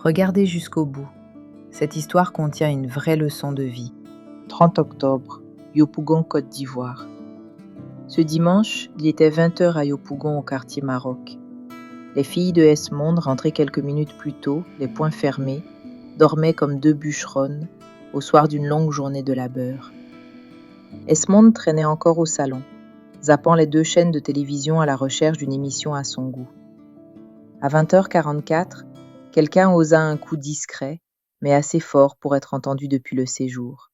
Regardez jusqu'au bout. Cette histoire contient une vraie leçon de vie. 30 octobre, Yopougon, Côte d'Ivoire. Ce dimanche, il était 20h à Yopougon au quartier Maroc. Les filles de Esmonde, rentrées quelques minutes plus tôt, les poings fermés, dormaient comme deux bûcheronnes au soir d'une longue journée de labeur. Esmonde traînait encore au salon, zappant les 2 chaînes de télévision à la recherche d'une émission à son goût. À 20h44, quelqu'un osa un coup discret, mais assez fort pour être entendu depuis le séjour.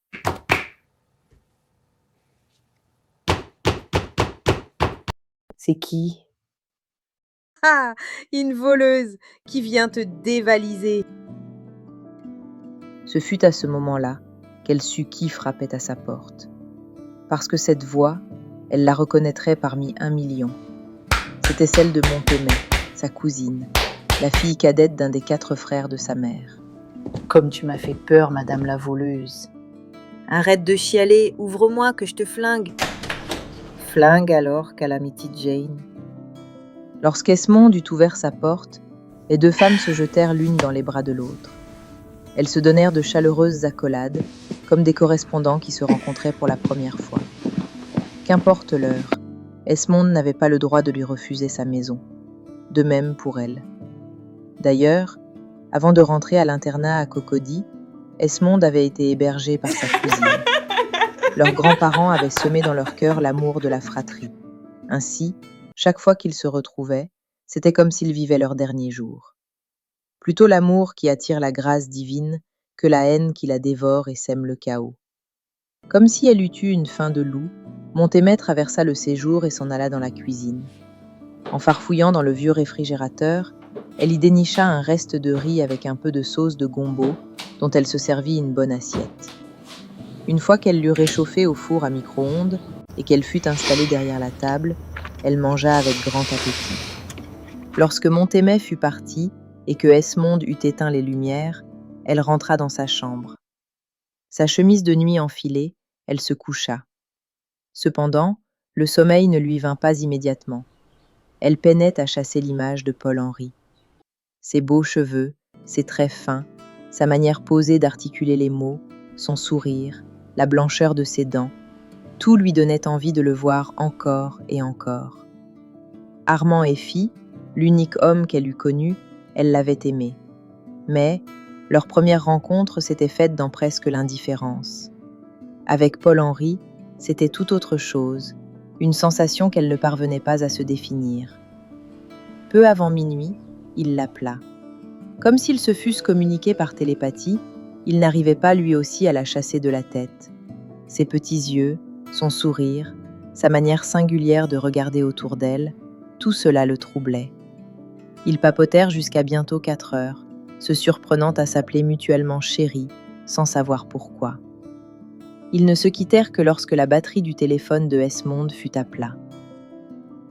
C'est qui ? Ah, une voleuse qui vient te dévaliser. Ce fut à ce moment-là qu'elle sut qui frappait à sa porte. Parce que cette voix, elle la reconnaîtrait parmi 1 million. C'était celle de Montemay, sa cousine, la fille cadette d'un des 4 frères de sa mère. Comme tu m'as fait peur, madame la voleuse. Arrête de chialer, ouvre-moi que je te flingue. Flingue alors, Calamity Jane. Lorsqu'Esmonde eut ouvert sa porte, les 2 femmes se jetèrent l'une dans les bras de l'autre. Elles se donnèrent de chaleureuses accolades, comme des correspondants qui se rencontraient pour la première fois. Qu'importe l'heure, Esmonde n'avait pas le droit de lui refuser sa maison. De même pour elle. D'ailleurs, avant de rentrer à l'internat à Cocody, Esmonde avait été hébergée par sa cousine. Leurs grands-parents avaient semé dans leur cœur l'amour de la fratrie. Ainsi, chaque fois qu'ils se retrouvaient, c'était comme s'ils vivaient leur dernier jour. Plutôt l'amour qui attire la grâce divine que la haine qui la dévore et sème le chaos. Comme si elle eût eu une faim de loup, Montemay traversa le séjour et s'en alla dans la cuisine. En farfouillant dans le vieux réfrigérateur, elle y dénicha un reste de riz avec un peu de sauce de gombo, dont elle se servit une bonne assiette. Une fois qu'elle l'eut réchauffé au four à micro-ondes et qu'elle fut installée derrière la table, elle mangea avec grand appétit. Lorsque Montemay fut parti et que Esmonde eut éteint les lumières, elle rentra dans sa chambre. Sa chemise de nuit enfilée, elle se coucha. Cependant, le sommeil ne lui vint pas immédiatement. Elle peinait à chasser l'image de Paul-Henri. Ses beaux cheveux, ses traits fins, sa manière posée d'articuler les mots, son sourire, la blancheur de ses dents, tout lui donnait envie de le voir encore et encore. Armand Effy, l'unique homme qu'elle eût connu, elle l'avait aimé. Mais leur première rencontre s'était faite dans presque l'indifférence. Avec Paul-Henri, c'était tout autre chose, une sensation qu'elle ne parvenait pas à se définir. Peu avant minuit, il l'appela. Comme s'ils se fussent communiqués par télépathie, il n'arrivait pas lui aussi à la chasser de la tête. Ses petits yeux, son sourire, sa manière singulière de regarder autour d'elle, tout cela le troublait. Ils papotèrent jusqu'à bientôt 4 heures, se surprenant à s'appeler mutuellement chérie, sans savoir pourquoi. Ils ne se quittèrent que lorsque la batterie du téléphone de Esmonde fut à plat.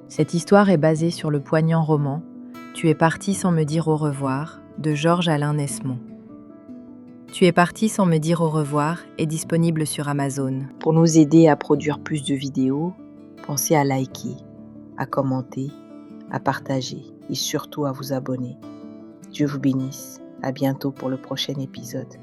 Cette histoire est basée sur le poignant roman « Tu es parti sans me dire au revoir » de Georges-Alain Nesmond. Tu es parti sans me dire au revoir est disponible sur Amazon. Pour nous aider à produire plus de vidéos, pensez à liker, à commenter, à partager et surtout à vous abonner. Dieu vous bénisse. À bientôt pour le prochain épisode.